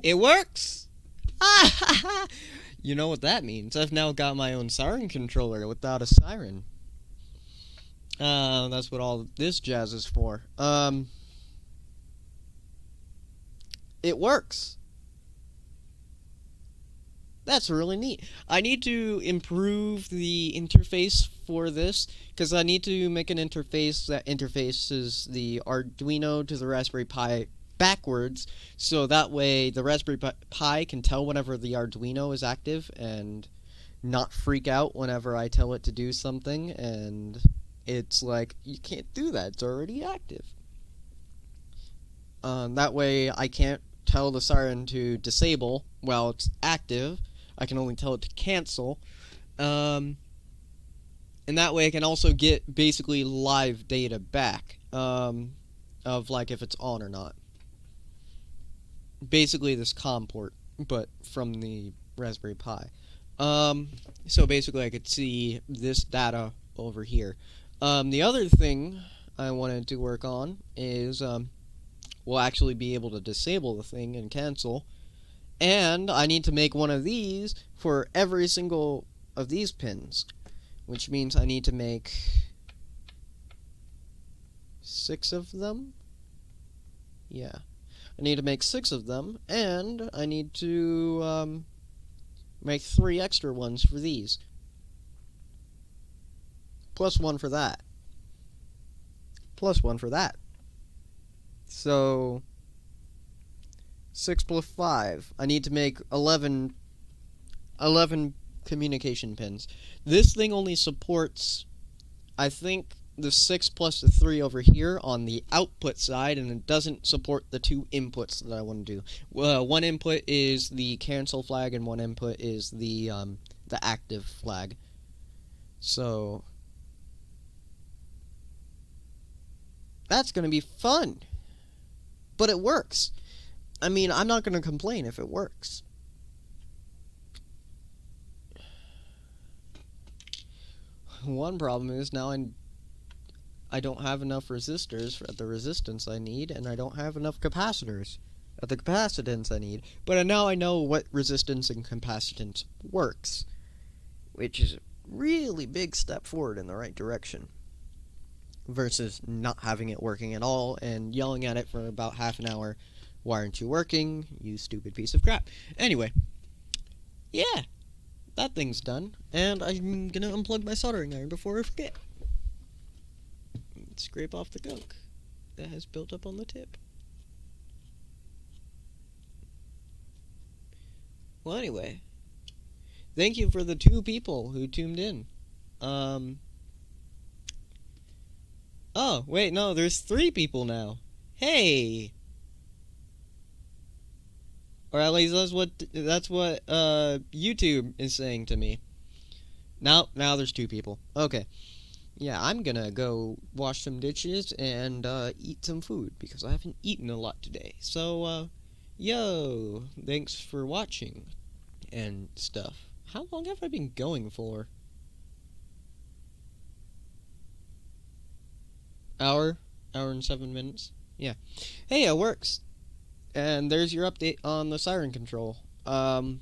It works! You know what that means. I've now got my own Siren controller without a siren. That's what all this jazz is for. It works. That's really neat. I need to improve the interface for this, because I need to make an interface that interfaces the Arduino to the Raspberry Pi backwards, so that way the Raspberry Pi can tell whenever the Arduino is active and not freak out whenever I tell it to do something, and it's like, you can't do that, it's already active. That way I can't tell the siren to disable while it's active. I can only tell it to cancel. And that way I can also get basically live data back of like if it's on or not. Basically this COM port, but from the Raspberry Pi. So basically I could see this data over here. The other thing I wanted to work on is we'll actually be able to disable the thing and cancel, And I need to make one of these for every single of these pins, which means I need to make 6 of them. Yeah, I need to make 6 of them, and I need to make 3 extra ones for these, plus 1 for that, plus 1 for that. So 6 plus 5. I need to make 11 communication pins. This thing only supports, I think, the 6 plus the 3 over here on the output side, and it doesn't support the 2 inputs that I want to do. One input is the cancel flag, and one input is the active flag. So that's going to be fun. But it works. I mean, I'm not going to complain if it works. One problem is now I don't have enough resistors at the resistance I need, and I don't have enough capacitors at the capacitance I need. But now I know what resistance and capacitance works, which is a really big step forward in the right direction, versus not having it working at all and yelling at it for about half an hour. Why aren't you working, you stupid piece of crap? Anyway, yeah, that thing's done, and I'm gonna unplug my soldering iron before I forget. Scrape off the gunk that has built up on the tip. Well, anyway, thank you for the 2 people who tuned in. Oh, wait, no, there's 3 people now. Hey! Or at least that's what YouTube is saying to me. Now there's 2 people. Okay. Yeah, I'm gonna go wash some dishes and eat some food, because I haven't eaten a lot today. So, yo, thanks for watching and stuff. How long have I been going for? Hour and 7 minutes. Yeah. Hey, it works. And there's your update on the Siren control. The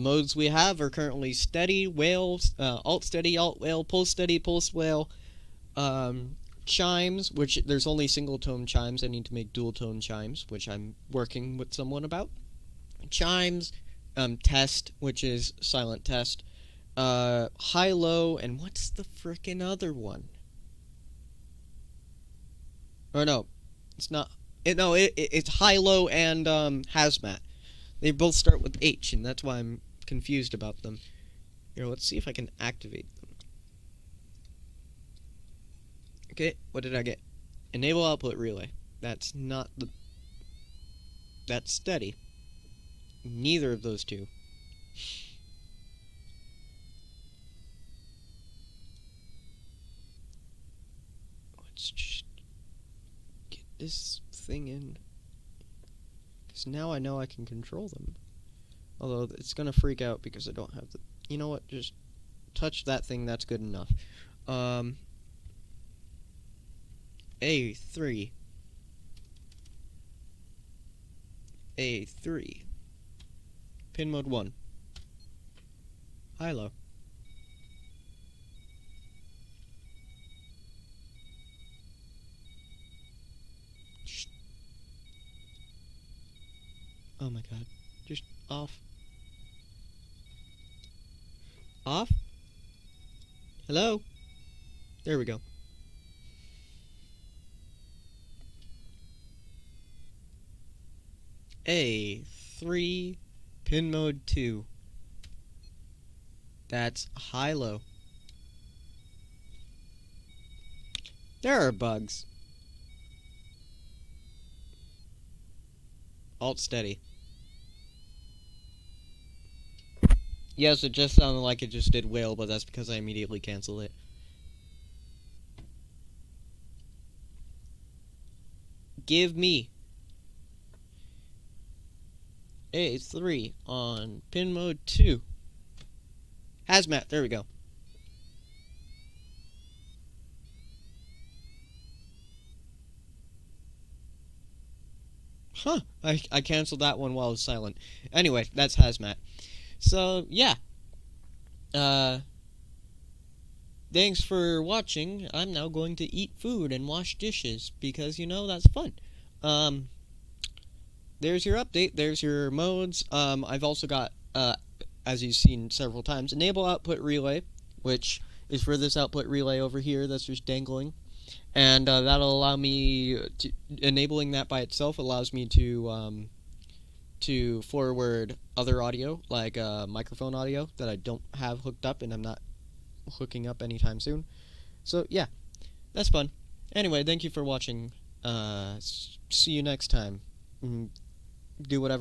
modes we have are currently steady, whale, alt steady, alt whale, pulse steady, pulse whale, chimes, which there's only single tone chimes. I need to make dual tone chimes, which I'm working with someone about. Chimes, test, which is silent test, high low, and what's the frickin' other one? Or no, it's not. It's high low and hazmat. They both start with H, and that's why I'm confused about them. Here, let's see if I can activate them. Okay, what did I get? Enable output relay. That's not the... That's steady. Neither of those 2. Let's just get this thing in. Because now I know I can control them. Although it's going to freak out because I don't have the... You know what? Just touch that thing. That's good enough. A3. A3. Pin mode 1. High-low. Oh my god. Just off. Off? Hello? There we go. A3, pin mode 2. That's high-low. There are bugs. Alt steady. Yes, it just sounded like it just did whale, but that's because I immediately canceled it. Give me A3 on pin mode 2. Hazmat, there we go. Huh. I canceled that one while it was silent. Anyway, that's Hazmat. So, yeah. Uh, Thanks for watching. I'm now going to eat food and wash dishes because, that's fun. Um, there's your update. There's your modes. I've also got, as you've seen several times, enable output relay, which is for this output relay over here that's just dangling. And that'll allow me to, enabling that by itself allows me to forward other audio, like microphone audio that I don't have hooked up and I'm not hooking up anytime soon. So yeah, that's fun. Anyway, thank you for watching. See you next time. Do whatever